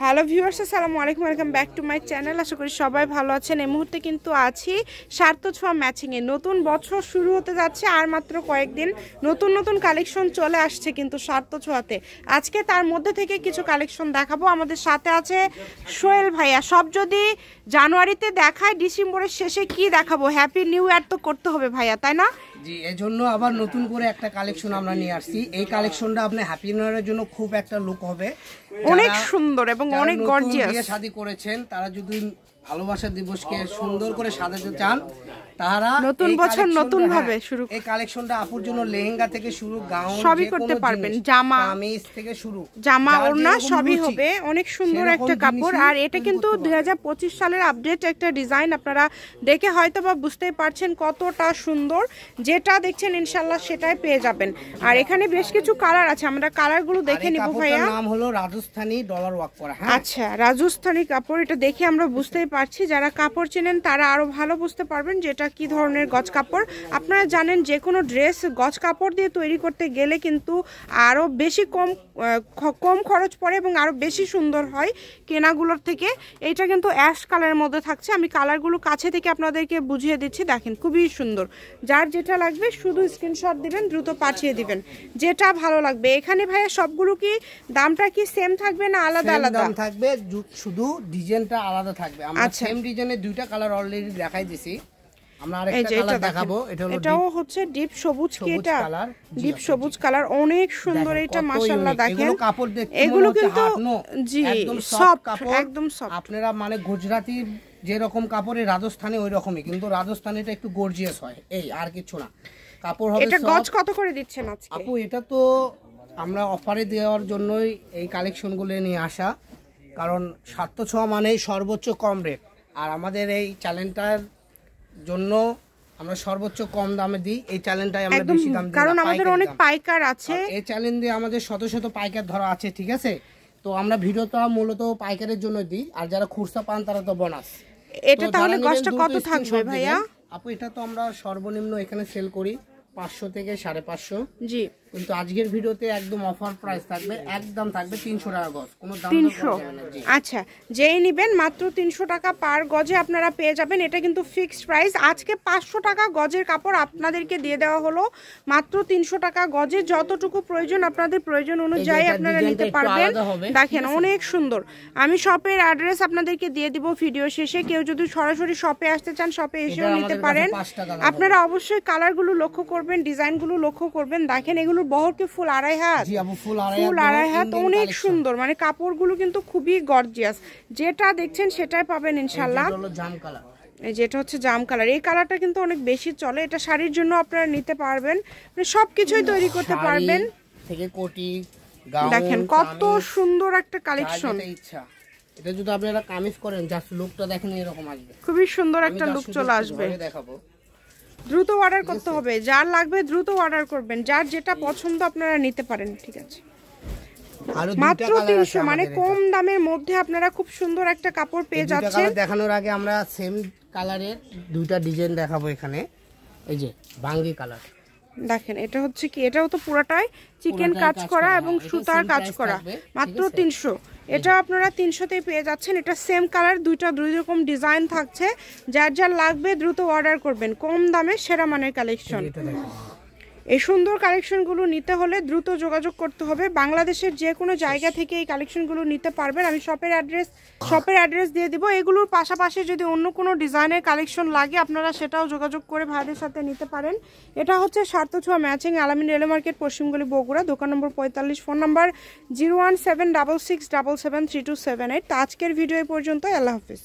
Hello viewers, আসসালামু আলাইকুম, welcome back to my channel. আশা করি সবাই ভালো আছেন। এই মুহূর্তে কিন্তু আছি সার্থ ছোঁয়া ম্যাচিংয়ে। নতুন বছর শুরু হতে যাচ্ছে আর মাত্র কয়েকদিন। নতুন নতুন কালেকশন চলে আসছে কিন্তু সার্থ ছোঁয়াতে। আজকে তার মধ্যে থেকে কিছু কালেকশন দেখাবো। আমাদের সাথে আছে সোহেল ভাইয়া। সব যদি জানুয়ারিতে দেখায়, ডিসেম্বরের শেষে কি দেখাবো? হ্যাপি নিউ ইয়ার তো করতে হবে ভাইয়া, তাই না? জি, এজন্য আবার নতুন করে একটা কালেকশন আমরা নিয়ে আসছি। এই কালেকশনটা আপনি হ্যাপি নিউ ইয়ারের জন্য খুব একটা লুক হবে, অনেক সুন্দর এবং অনেক গর্জিয়াস। বিয়ে শাদী করেছেন তারা যদি ভালোবাসা দিবসকে সুন্দর করে সাজাতে চান, তারা নতুন বছর নতুন ভাবে শুরু। এই কালেকশনটা আপুর জন্য লেহেঙ্গা থেকে শুরু, গাউন সবই করতে পারবেন, জামা কামিজ থেকে শুরু, জামা ওড়না সবই হবে। অনেক সুন্দর একটা কাপড়। আর এটা কিন্তু 2025 সালের আপডেট একটা ডিজাইন। আপনারা দেখে হয়তো বা বুঝতেই পারছেন কতটা সুন্দর। যেটা দেখছেন ইনশাআল্লাহ সেটাই পেয়ে যাবেন। আর এখানে বেশ কিছু কালার আছে, আমরা কালারগুলো দেখে নিব ভাইয়া। নাম হলো রাজস্থানী ডলার ওয়ার্ক করা। আচ্ছা, রাজস্থানী কাপড়। এটা দেখে আমরা বুঝতেই পারছি, যারা কাপড় চেনেন তারা আরো ভালো বুঝতে পারবেন যেটা কি ধরনের গজ কাপড়। আপনারা জানেন যে কোনো ড্রেস গজ কাপড় দিয়ে তৈরি করতে গেলে কিন্তু আরো বেশি কম খরচ পড়ে এবং আরো বেশি সুন্দর হয় কেনাগুলোর থেকে। এইটা কিন্তু অ্যাশ কালারের মধ্যে থাকছে। আমি কালারগুলো কাছে থেকে আপনাদেরকে বুঝিয়ে দিচ্ছি। দেখেন খুবই সুন্দর। যার যেটা লাগবে শুধু স্ক্রিনশট দিবেন, দ্রুত পাঠিয়ে দিবেন যেটা ভালো লাগবে। এখানে ভাইয়া সবগুলো কি দামটা কি সেম থাকবে না আলাদা আলাদা দাম থাকবে? শুধু ডিজাইনটা আলাদা থাকবে। আমরা সেম ডিজাইনের দুইটা কালার অলরেডি দেখাই দিছি। আমরা আরেকটা কালার দেখাবো। এটাও হচ্ছে ডিপ সবুজ কি? এটা ডিপ সবুজ কালার, অনেক সুন্দর। এটা মাশাআল্লাহ দেখেন এগুলো কিন্তু জি সফট, একদম সফট। আপনারা মানে গুজরাটি যেরকম কাপড়ে রাজস্থানে ওই রকমই, কিন্তু রাজস্থানীটা একটু গর্জিয়াস হয়, এই আর কিছু না। কাপড় হবে। এটা গজ কত করে দিচ্ছেন আজকে? আপু এটা তো আমরা অফারে দেওয়ার জন্যই এই কালেকশনগুলো নিয়ে আসা, কারণ সার্থ ছোঁয়া মানেই সর্বোচ্চ কম রেট। আর আমাদের এই চ্যানেলটার জন্য আমরা সর্বোচ্চ কম দামে দিই। এই চ্যানেলটাই আমরা বেশি দাম দিই, কারণ আমাদের অনেক পাইকার আছে। এই চ্যানেল দিয়ে আমাদের শত শত পাইকার ধরা আছে, ঠিক আছে? তো আমরা ভিডিওটা মূলত পাইকারের জন্য দিই, আর যারা খুচরা পান তারা তো বোনাস। এটা তাহলে কষ্ট কত থাকবে ভাইয়া? আপু এটা তো আমরা সর্বনিম্ন এখানে সেল করি 500 থেকে 550। জি, কিন্তু আজকের ভিডিওতে একদম অফার প্রাইস থাকবে, একদম থাকবে 300 টাকা গজ, কোনো দাম 300। আচ্ছা, যেই নেবেন মাত্র 300 টাকা পার গজে আপনারা পেয়ে যাবেন। এটা কিন্তু ফিক্সড প্রাইস। আজকে 500 টাকা গজের কাপড় আপনাদেরকে দিয়ে দেওয়া হলো মাত্র 300 টাকা গজে। যতটুকু প্রয়োজন আপনাদের প্রয়োজন অনুযায়ী আপনারা নিতে পারবেন। দেখেন অনেক সুন্দর। আমি শপের অ্যাড্রেস আপনাদেরকে দিয়ে দিব ভিডিও শেষে। কেউ যদি সরাসরি শপে আসতে চান শপে এসেও নিতে পারেন। আপনারা অবশ্যই কালারগুলো লক্ষ্য করবেন, ডিজাইনগুলো লক্ষ্য করবেন। দেখেন এগুলো বহর কি ফুল আড়াই হাত? জি আপু, ফুল আড়াই হাত, অনেক সুন্দর। মানে কাপড়গুলো কিন্তু খুবই গর্জিয়াস। যেটা দেখছেন সেটাই পাবেন ইনশাআল্লাহ। যেটা হচ্ছে জাম কালার, এই কালারটা কিন্তু অনেক বেশি চলে। এটা শাড়ির জন্য আপনারা নিতে পারবেন, মানে সবকিছুই তৈরি করতে পারবেন থেকে কোটি গাউন। দেখেন কত সুন্দর একটা কালেকশন। এটা যদি আপনারা কামিজ করেন, জাস্ট লুকটা দেখেন এরকম আসবে, খুবই সুন্দর একটা লুক চলে আসবে। দেখাবো। দ্রুত অর্ডার করতে হবে, যার লাগবে দ্রুত অর্ডার করবেন, যার যেটা পছন্দ আপনারা নিতে পারেন, ঠিক আছে? মাত্র 300, মানে কম দামের মধ্যে আপনারা খুব সুন্দর একটা কাপড় পেয়ে যাচ্ছেন। দেখানোর আগে আমরা সেম কালারের দুইটা ডিজাইন দেখাবো এখানে। এই যে বাঙ্গি কালার দেখেন, এটা হচ্ছে কি, এটাও তো পুরোটাই চিকেন কাজ করা এবং সুতার কাজ করা। মাত্র 300। এটা আপনারা 300তেই পেয়ে যাচ্ছেন। এটা সেম কালার, দুই রকম ডিজাইন থাকছে। যার যার লাগবে দ্রুত অর্ডার করবেন। কম দামে সেরা মানের কালেকশন। এই সুন্দর কালেকশনগুলো নিতে হলে দ্রুত যোগাযোগ করতে হবে। বাংলাদেশের যে কোনো জায়গা থেকে এই কালেকশনগুলো নিতে পারবেন। আমি শপের অ্যাড্রেস দিয়ে দিব। এগুলোর পাশাপাশি যদি অন্য কোনো ডিজাইনের কালেকশন লাগে আপনারা সেটাও যোগাযোগ করে ভাইদের সাথে নিতে পারেন। এটা হচ্ছে সার্থ ছোঁয়া ম্যাচিং, আলামিন রেলওয়ে মার্কেট, পশ্চিমগলি, বগুড়া। দোকান নম্বর 45, ফোন নাম্বার 01766773278। আজকের ভিডিও পর্যন্ত। আল্লাহ হাফিজ।